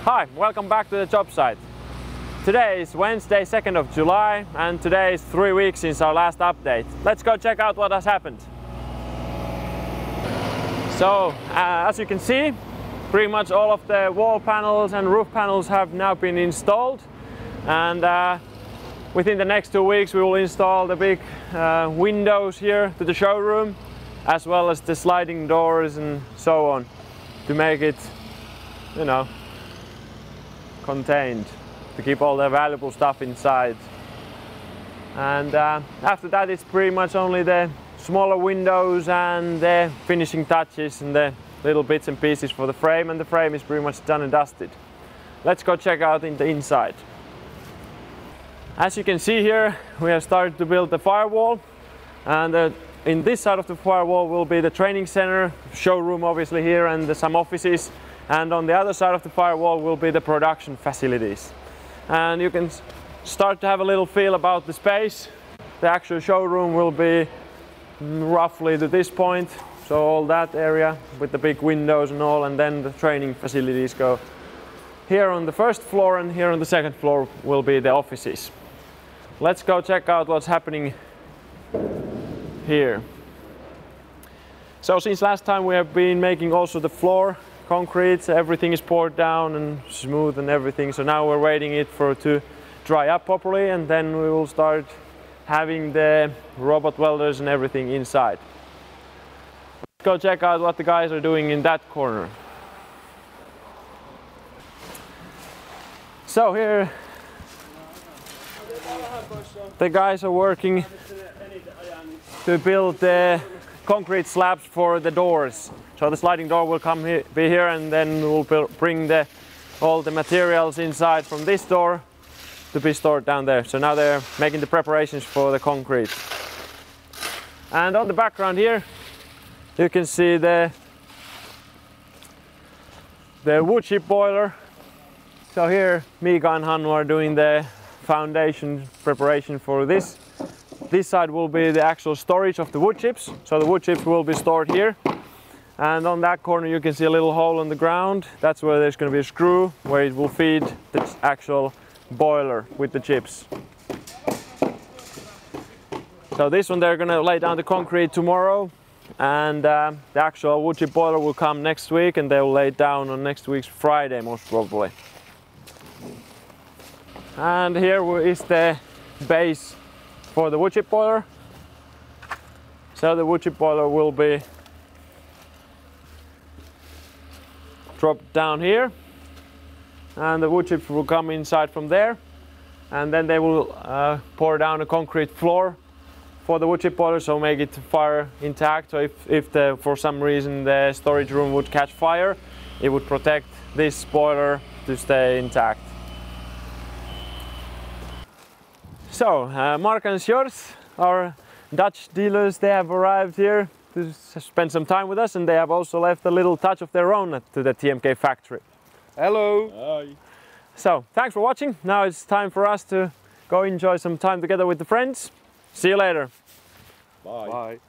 Hi, welcome back to the job site. Today is Wednesday, 2nd of July, and today is 3 weeks since our last update. Let's go check out what has happened. So, as you can see, pretty much all of the wall panels and roof panels have now been installed, and within the next 2 weeks we will install the big windows here to the showroom, as well as the sliding doors and so on, to make it, you know, contained, to keep all the valuable stuff inside. And after that it's pretty much only the smaller windows and the finishing touches and the little bits and pieces for the frame, and the frame is pretty much done and dusted. Let's go check out in the inside. As you can see here, we have started to build the firewall, and in this side of the firewall will be the training center, showroom obviously here, and some offices. And on the other side of the firewall will be the production facilities. And you can start to have a little feel about the space. The actual showroom will be roughly to this point, so all that area with the big windows and all, and then the training facilities go here on the first floor, and here on the second floor will be the offices. Let's go check out what's happening here. So since last time we have been making also the floor concrete, everything is poured down and smooth and everything, so now we're waiting it to dry up properly, and then we will start having the robot welders and everything inside. Let's go check out what the guys are doing in that corner. So here the guys are working to build the concrete slabs for the doors. So the sliding door will be here, and then we'll bring all the materials inside from this door to be stored down there. So now they're making the preparations for the concrete. And on the background here you can see the woodchip boiler. So here Mika and Hannu are doing the foundation preparation for this. This side will be the actual storage of the wood chips. So the wood chips will be stored here. And on that corner you can see a little hole in the ground. That's where there's going to be a screw where it will feed the actual boiler with the chips. So this one they're going to lay down the concrete tomorrow, and the actual wood chip boiler will come next week, and they will lay it down on next week's Friday most probably. And here is the base for the wood chip boiler. So the wood chip boiler will be dropped down here, and the wood chips will come inside from there, and then they will pour down a concrete floor for the wood chip boiler, so make it fire intact. So if for some reason the storage room would catch fire, it would protect this boiler to stay intact. So Mark and Shear, our Dutch dealers, they have arrived here to spend some time with us, and they have also left a little touch of their own to the TMK factory. Hello! Hi! So, thanks for watching. Now it's time for us to go enjoy some time together with the friends. See you later. Bye! Bye.